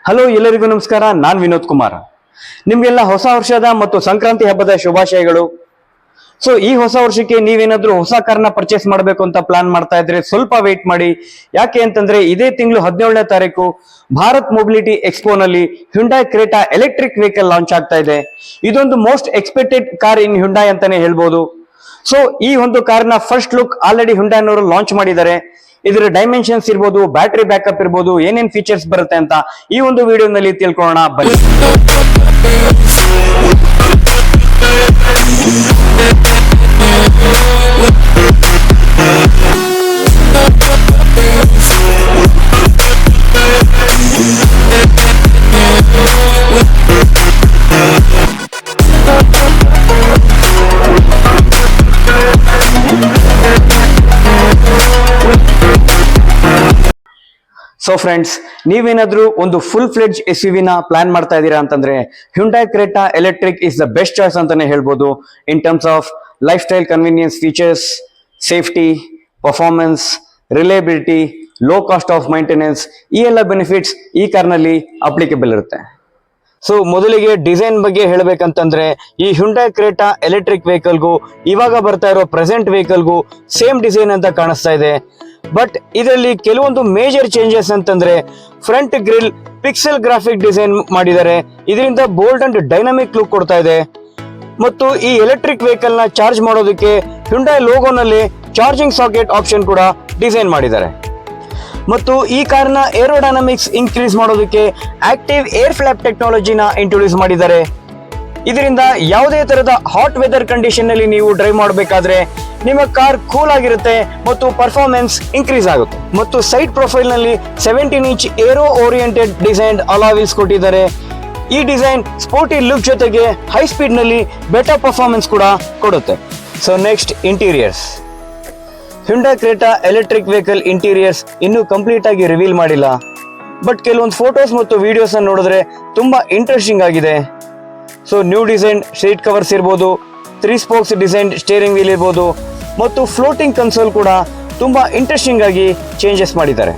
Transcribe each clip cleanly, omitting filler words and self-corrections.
Hello, ಎಲ್ಲರಿಗೂ ನಮಸ್ಕಾರ. ನಾನು ವಿನೋದ್ ಕುಮಾರ್. ನಿಮ್ಗೆಲ್ಲ ಹೊಸ ವರ್ಷದ ಮತ್ತು ಸಂಕ್ರಾಂತಿ ಹಬ್ಬದ ಶುಭಾಶಯಗಳು. ಸೊ ಈ ಹೊಸ ವರ್ಷಕ್ಕೆ ನೀವೇನಾದ್ರೂ ಹೊಸ ಕಾರ್ನ ಪರ್ಚೇಸ್ ಮಾಡಬೇಕು ಅಂತ ಪ್ಲಾನ್ ಮಾಡ್ತಾ ಇದ್ರೆ ಸ್ವಲ್ಪ ವೇಟ್ ಮಾಡಿ. ಯಾಕೆ ಅಂತಂದ್ರೆ ಇದೇ ತಿಂಗಳು 17ನೇ ತಾರೀಕು ಭಾರತ್ ಮೊಬಿಲಿಟಿ ಎಕ್ಸ್ಪೋನಲ್ಲಿ Hyundai Creta electric vehicle launch ಆಗ್ತಾ ಇದೆ. ಇದೊಂದು most expected car in Hyundai ಅಂತಾನೆ ಹೇಳ್ಬೋದು. ಸೊ ಈ ಒಂದು ಕಾರ್ನ ಫಸ್ಟ್ ಲುಕ್ ಆಲ್ರೆಡಿ ಹ್ಯುಂಡೈನವರು ಲಾಂಚ್ ಮಾಡಿದ್ದಾರೆ. ಇದರ ಡೈಮೆನ್ಷನ್ಸ್ ಇರ್ಬೋದು, ಬ್ಯಾಟರಿ ಬ್ಯಾಕಪ್ ಇರ್ಬೋದು, ಏನೇನ್ ಫೀಚರ್ಸ್ ಬರುತ್ತೆ ಅಂತ ಈ ಒಂದು ವಿಡಿಯೋನಲ್ಲಿ ತಿಳ್ಕೊಳ್ಳೋಣ ಬನ್ನಿ. ಸೊ ಫ್ರೆಂಡ್ಸ್, ನೀವೇನಾದ್ರೂ ಒಂದು ಫುಲ್ ಫ್ಲೆಡ್ಜ್ SUV ನ ಪ್ಲಾನ್ ಮಾಡ್ತಾ ಇದ್ದೀರಾ ಅಂತಂದ್ರೆ Hyundai Creta electric is the best choice ಅಂತಾನೆ ಹೇಳ್ಬೋದು. In terms of life style convenience, features, safety, performance, reliability, low cost of maintenance, ಈ ಎಲ್ಲ ಬೆನಿಫಿಟ್ಸ್ ಈ ಕಾರ್ನಲ್ಲಿ ಅಪ್ಲಿಕೇಬಲ್ ಇರುತ್ತೆ. ಸೊ ಮೊದಲಿಗೆ ಡಿಸೈನ್ ಬಗ್ಗೆ ಹೇಳ್ಬೇಕಂತಂದ್ರೆ ಈ ಹ್ಯುಂಡೈ ಕ್ರೇಟಾ ಎಲೆಕ್ಟ್ರಿಕ್ ವೆಹಿಕಲ್ಗೂ ಇವಾಗ ಬರ್ತಾ ಇರೋ ಪ್ರೆಸೆಂಟ್ ವೆಹಿಕಲ್ಗೂ ಸೇಮ್ ಡಿಸೈನ್ ಅಂತ ಕಾಣಿಸ್ತಾ ಇದೆ. ಬಟ್ ಇದರಲ್ಲಿ ಕೆಲವೊಂದು ಮೇಜರ್ ಚೇಂಜಸ್ ಅಂತಂದ್ರೆ front grill pixel graphic design ಮಾಡಿದ್ದಾರೆ. ಇದರಿಂದ ಬೋಲ್ಡ್ ಅಂಡ್ ಡೈನಾಮಿಕ್ ಲುಕ್ ಕೊಡ್ತಾ ಇದೆ. ಮತ್ತು ಈ ಎಲೆಕ್ಟ್ರಿಕ್ ವೆಹಿಕಲ್ ನ ಚಾರ್ಜ್ ಮಾಡೋದಕ್ಕೆ ಹ್ಯುಂಡೈ ಲೋಗೋನಲ್ಲಿ ಚಾರ್ಜಿಂಗ್ ಸಾಕೆಟ್ ಆಪ್ಷನ್ ಕೂಡ ಡಿಸೈನ್ ಮಾಡಿದ್ದಾರೆ. ಮತ್ತು ಈ ಕಾರ್ನ ಏರೋಡೈನಾಮಿಕ್ಸ್ ಇನ್ಕ್ರೀಸ್ ಮಾಡೋದಕ್ಕೆ ಆಕ್ಟಿವ್ ಏರ್ ಫ್ಲಾಪ್ ಟೆಕ್ನಾಲಜಿನ ಇಂಟ್ರೊಡ್ಯೂಸ್ ಮಾಡಿದ್ದಾರೆ. ಇದರಿಂದ ಯಾವುದೇ ತರಹದ ಹಾಟ್ ವೆದರ್ ಕಂಡೀಷನ್ ನಲ್ಲಿ ನೀವು ಡ್ರೈವ್ ಮಾಡಬೇಕಾದ್ರೆ ನಿಮ್ಮ ಕಾರ್ ಕೂಲ್ ಆಗಿರುತ್ತೆ ಮತ್ತು ಪರ್ಫಾರ್ಮೆನ್ಸ್ ಇನ್ಕ್ರೀಸ್ ಆಗುತ್ತೆ. ಮತ್ತು ಸೈಡ್ ಪ್ರೊಫೈಲ್ ನಲ್ಲಿ 17 ಇಂಚ್ ಏರೋ ಓರಿಯೆಂಟೆಡ್ ಡಿಸೈನ್ ಅಲಾವಿಲ್ಸ್ ಕೊಟ್ಟಿದ್ದಾರೆ. ಈ ಡಿಸೈನ್ ಸ್ಪೋರ್ಟಿ ಲುಕ್ ಜೊತೆಗೆ ಹೈ ಸ್ಪೀಡ್ ನಲ್ಲಿ ಬೆಟರ್ ಪರ್ಫಾರ್ಮೆನ್ಸ್ ಕೂಡ ಕೊಡುತ್ತೆ. So next, interiors. Hyundai Creta electric vehicle interiors ಇನ್ನೂ ಕಂಪ್ಲೀಟ್ ಆಗಿ ರಿವೀಲ್ ಮಾಡಿಲ್ಲ. ಬಟ್ ಕೆಲವೊಂದು ಫೋಟೋಸ್ ಮತ್ತು ವಿಡಿಯೋಸ್ ಅನ್ನು ನೋಡಿದ್ರೆ ತುಂಬಾ ಇಂಟ್ರೆಸ್ಟಿಂಗ್ ಆಗಿದೆ. So new design seat covers ಇರ್ಬೋದು, 3 ಸ್ಪೋಕ್ಸ್ ಡಿಸೈನ್ ಸ್ಟೇರಿಂಗ್ ವೀಲ್ ಇರ್ಬೋದು, ಮತ್ತು ಫ್ಲೋಟಿಂಗ್ ಕನ್ಸೋಲ್ ಕೂಡ ತುಂಬಾ ಇಂಟ್ರೆಸ್ಟಿಂಗ್ ಆಗಿ ಚೇಂಜಸ್ ಮಾಡಿದ್ದಾರೆ.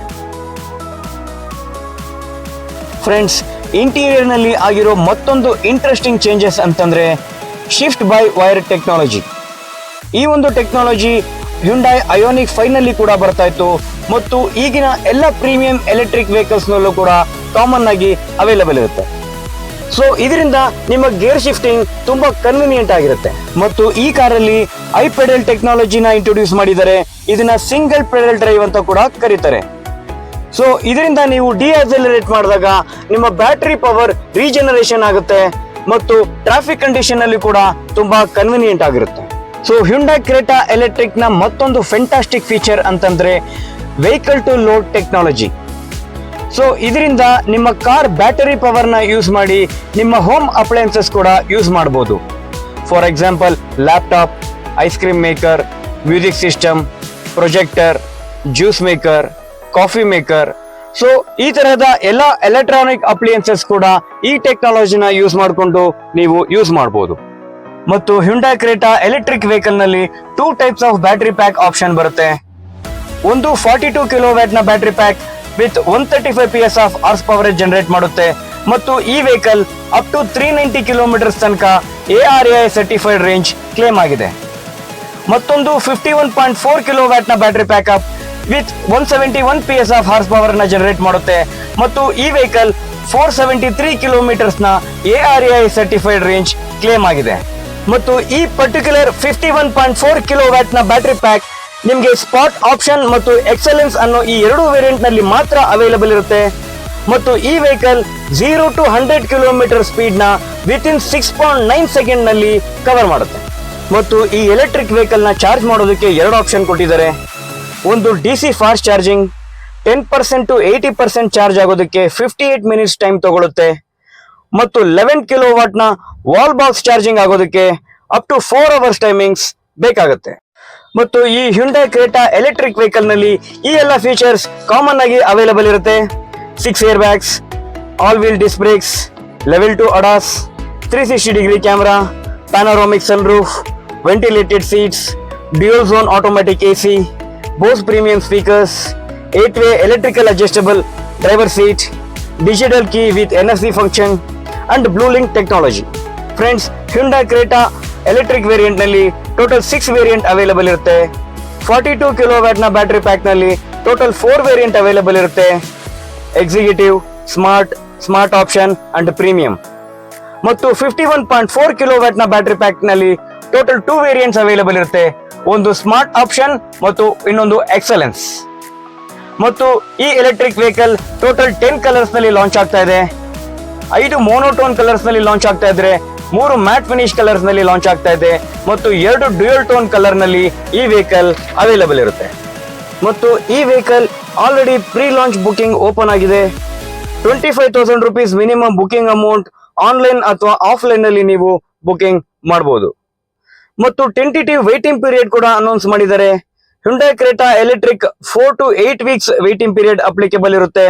ಫ್ರೆಂಡ್ಸ್, ಇಂಟೀರಿಯರ್ ನಲ್ಲಿ ಆಗಿರೋ ಮತ್ತೊಂದು ಇಂಟ್ರೆಸ್ಟಿಂಗ್ ಚೇಂಜಸ್ ಅಂತಂದ್ರೆ ಶಿಫ್ಟ್ ಬೈ ವೈರ್ ಟೆಕ್ನಾಲಜಿ. ಈ ಒಂದು ಟೆಕ್ನಾಲಜಿ ಹ್ಯುಂಡೈ ಐಯೋನಿಕ್ 5 ನಲ್ಲಿ ಕೂಡ ಬರ್ತಾ ಇತ್ತು ಮತ್ತು ಈಗಿನ ಎಲ್ಲ ಪ್ರೀಮಿಯಂ ಎಲೆಕ್ಟ್ರಿಕ್ ವೆಹಿಕಲ್ಸ್ ನಲ್ಲೂ ಕೂಡ ಕಾಮನ್ ಆಗಿ ಅವೈಲೇಬಲ್ ಇರುತ್ತೆ. ಸೊ ಇದರಿಂದ ನಿಮ್ಮ ಗೇರ್ ಶಿಫ್ಟಿಂಗ್ ತುಂಬಾ ಕನ್ವಿನಿಯೆಂಟ್ ಆಗಿರುತ್ತೆ. ಮತ್ತು ಈ ಕಾರಲ್ಲಿ ಐ ಪೆಡಲ್ ಟೆಕ್ನಾಲಜಿನ ಇಂಟ್ರೊಡ್ಯೂಸ್ ಮಾಡಿದ್ದಾರೆ. ಇದನ್ನ ಸಿಂಗಲ್ ಪೆಡಲ್ ಡ್ರೈವ್ ಅಂತ ಕೂಡ ಕರೀತಾರೆ. ಸೊ ಇದರಿಂದ ನೀವು ಡಿಆಕ್ಸೆಲರೇಟ್ ಮಾಡಿದಾಗ ನಿಮ್ಮ ಬ್ಯಾಟರಿ ಪವರ್ ರೀಜನರೇಷನ್ ಆಗುತ್ತೆ ಮತ್ತು ಟ್ರಾಫಿಕ್ ಕಂಡೀಷನ್ ಅಲ್ಲಿ ಕೂಡ ತುಂಬಾ ಕನ್ವಿನಿಯೆಂಟ್ ಆಗಿರುತ್ತೆ. ಸೊ ಹ್ಯುಂಡೈ ಕ್ರೇಟಾ ಎಲೆಕ್ಟ್ರಿಕ್ ನ ಮತ್ತೊಂದು ಫ್ಯಾಂಟಾಸ್ಟಿಕ್ ಫೀಚರ್ ಅಂತಂದ್ರೆ vehicle to load technology. So ಇದರಿಂದ ನಿಮ್ಮ ಕಾರ್ ಬ್ಯಾಟರಿ ಪವರ್ ನ ಯೂಸ್ ಮಾಡಿ ನಿಮ್ಮ ಹೋಮ್ ಅಪ್ಲಯನ್ಸಸ್ ಕೂಡ ಯೂಸ್ ಮಾಡಬಹುದು. For example laptop, ice cream maker, music system, projector, juice maker, coffee maker. So ಈ ತರಹದ ಎಲ್ಲ ಎಲೆಕ್ಟ್ರಾನಿಕ್ ಅಪ್ಲಯನ್ಸಸ್ ಕೂಡ ಈ ಟೆಕ್ನಾಲಜಿನ ಯೂಸ್ ಮಾಡಿಕೊಂಡು ನೀವು ಯೂಸ್ ಮಾಡಬಹುದು. ಮತ್ತು ಹ್ಯುಂಡೈ ಕ್ರೇಟಾ ಎಲೆಕ್ಟ್ರಿಕ್ ವೆಹಿಕಲ್ ನಲ್ಲಿ 2 types of battery pack option ಬರುತ್ತೆ. ಒಂದು 42 ಕಿಲೋವ್ಯಾಟ್ ನ battery pack with 135 PS of horse power generate ಮಾಡುತ್ತೆ. ಮತ್ತು ಈ ವೆಹಿಕಲ್ ಅಪ್ ಟು 390 ಕಿಲೋಮೀಟರ್ಸ್ ತನಕ ARAI ಸರ್ಟಿಫೈಡ್ ರೇಂಜ್ ಕ್ಲೇಮ್ ಆಗಿದೆ. ಮತ್ತೊಂದು 51.4 ಕಿಲೋವ್ಯಾಟ್ ನ battery pack up with 171 PS of horse power ನ ಜನರೇಟ್ ಮಾಡುತ್ತೆ. ಮತ್ತು ಈ ವೆಹಿಕಲ್ 473 ಕಿಲೋಮೀಟರ್ಸ್ ನ ARAI ಸರ್ಟಿಫೈಡ್ ರೇಂಜ್ ಕ್ಲೇಮ್ ಆಗಿದೆ. ಮತ್ತು ಈ ಪರ್ಟಿಕ್ಯುಲರ್ 51.4 ಕಿಲೋವ್ಯಾಟ್ ನ ಬ್ಯಾಟರಿ ಪ್ಯಾಕ್ ನಿಮಗೆ ಸ್ಪಾಟ್ ಆಪ್ಷನ್ ಮತ್ತು ಎಕ್ಸಲೆನ್ಸ್ ಅನ್ನೋ ಈ 2 ವೇರಿಯಂಟ್ ನಲ್ಲಿ ಮಾತ್ರ ಅವೈಲೇಬಲ್ ಇರುತ್ತೆ. ಮತ್ತು ಈ ವೆಹಿಕಲ್ 0 to 100 ಕಿಲೋಮೀಟರ್ ಸ್ಪೀಡ್ ನ ವಿತ್ ಇನ್ 6.9 ಸೆಕೆಂಡ್ ನಲ್ಲಿ ಕವರ್ ಮಾಡುತ್ತೆ. ಮತ್ತು ಈ ಎಲೆಕ್ಟ್ರಿಕ್ ವೆಹಿಕಲ್ ನ ಚಾರ್ಜ್ ಮಾಡೋದಕ್ಕೆ 2 ಆಪ್ಷನ್ ಕೊಟ್ಟಿದ್ದಾರೆ. ಒಂದು DC fast charging 10% to 80% charge ಆಗೋದಕ್ಕೆ 58 ಮಿನಿಟ್ಸ್ ಟೈಮ್ ತಗೊಳುತ್ತೆ. ಮತ್ತು 11 ಕಿಲೋವಾಟ್ ನ ವಾಲ್ ಬಾಕ್ಸ್ ಚಾರ್ಜಿಂಗ್ ಆಗೋದಕ್ಕೆ ಅಪ್ ಟು 4 ಅವರ್ಸ್ ಟೈಮಿಂಗ್ಸ್ ಬೇಕಾಗುತ್ತೆ. ಮತ್ತು ಈ ಹ್ಯುಂಡೈ ಕ್ರೇಟಾ ಎಲೆಕ್ಟ್ರಿಕ್ ವೆಹಿಕಲ್ ನಲ್ಲಿ ಈ ಎಲ್ಲ ಫೀಚರ್ಸ್ ಕಾಮನ್ ಆಗಿ ಅವೈಲೇಬಲ್ ಇರುತ್ತೆ. 6 air bags, all wheel disc brakes, level 2 ADAS, 360 degree camera, panoramic sunroof, ventilated seats, dual zone automatic AC, Bose premium speakers, 8-way electrical adjustable driver seat, digital key with NFC function and BlueLink technology. Friends, Hyundai Creta electric variant ನಲ್ಲಿ total 6 variant available ಇರುತ್ತೆ. 42 kilowatt ನ battery pack ನಲ್ಲಿ total 4 variant available ಇರುತ್ತೆ. Executive, smart option and premium. ಮತ್ತು 51.4 kilowatt ನ battery pack ನಲ್ಲಿ total 2 variants available ಇರುತ್ತೆ. ಒಂದು ಸ್ಮಾರ್ಟ್ ಆಪ್ಷನ್ ಮತ್ತು ಇನ್ನೊಂದು ಎಕ್ಸಲೆನ್ಸ್. ಮತ್ತು ಈ ಎಲೆಕ್ಟ್ರಿಕ್ ವೆಹಿಕಲ್ ಟೋಟಲ್ 10 ಕಲರ್ಸ್ ನಲ್ಲಿ ಲಾಂಚ್ ಆಗ್ತಾ ಇದೆ. 5 ಮೋನೋಟೋನ್ ಕಲರ್ಸ್ ನಲ್ಲಿ ಲಾಂಚ್ ಆಗ್ತಾ ಇದ್ರೆ, 3 ಮ್ಯಾಟ್ ಫಿನಿಶ್ ಕಲರ್ಸ್ ನಲ್ಲಿ ಲಾಂಚ್ ಆಗ್ತಾ ಇದೆ ಮತ್ತು 2 ಡ್ಯುಯಲ್ ಟೋನ್ ಕಲರ್ ನಲ್ಲಿ ಈ ವೆಹಿಕಲ್ ಅವೈಲೇಬಲ್ ಇರುತ್ತೆ. ಮತ್ತು ಈ vehicle already pre launch booking open ಆಗಿದೆ. 25,000 rupees minimum booking amount online ಅಥವಾ ಆಫ್ಲೈನ್ ನಲ್ಲಿ ನೀವು ಬುಕಿಂಗ್ ಮಾಡಬಹುದು. ಮತ್ತು ಟೆಂಟೇಟಿವ್ ವೇಟಿಂಗ್ ಪೀರಿಯಡ್ ಕೂಡ ಅನೌನ್ಸ್ ಮಾಡಿದ್ದಾರೆ. Hyundai Creta electric 4 to 8 weeks waiting period applicable ಇರುತ್ತೆ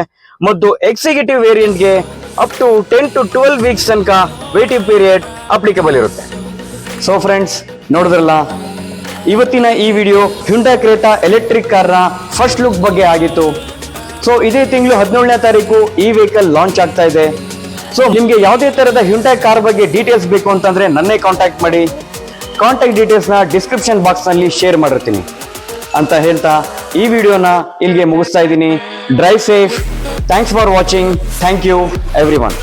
ಮತ್ತು ಎಕ್ಸಿಕ್ಯೂಟಿವ್ ವೇರಿಯಂಟ್ ಗೆ ಅಪ್ ಟು 10 to 12 weeks ತನಕ ವೇಟಿಂಗ್ ಪೀರಿಯಡ್ ಅಪ್ಲಿಕೇಬಲ್ ಇರುತ್ತೆ. ಸೊ ಫ್ರೆಂಡ್ಸ್, ನೋಡಿದ್ರಲ್ಲ, ಇವತ್ತಿನ ಈ ವಿಡಿಯೋ Hyundai Creta ಎಲೆಕ್ಟ್ರಿಕ್ ಕಾರ್ನ ಫಸ್ಟ್ ಲುಕ್ ಬಗ್ಗೆ ಆಗಿತ್ತು. ಸೊ ಇದೇ ತಿಂಗಳು 17ನೇ ತಾರೀಕು ಈ ವೆಹಿಕಲ್ ಲಾಂಚ್ ಆಗ್ತಾ ಇದೆ. ಸೊ ನಿಮ್ಗೆ ಯಾವುದೇ ತರಹದ Hyundai ಕಾರ್ ಬಗ್ಗೆ ಡೀಟೇಲ್ಸ್ ಬೇಕು ಅಂತಂದ್ರೆ ನನ್ನೇ ಕಾಂಟ್ಯಾಕ್ಟ್ ಮಾಡಿ. ಕಾಂಟ್ಯಾಕ್ಟ್ ಡೀಟೇಲ್ಸ್ ನ ಡಿಸ್ಕ್ರಿಪ್ಷನ್ ಬಾಕ್ಸ್ ನಲ್ಲಿ ಶೇರ್ ಮಾಡಿರ್ತೀನಿ ಅಂತ ಹೇಳ್ತಾ ಈ ವಿಡಿಯೋನ ಇಲ್ಲಿಗೆ ಮುಗಿಸ್ತಾ ಇದ್ದೀನಿ. Drive safe. Thanks for watching. Thank you every one.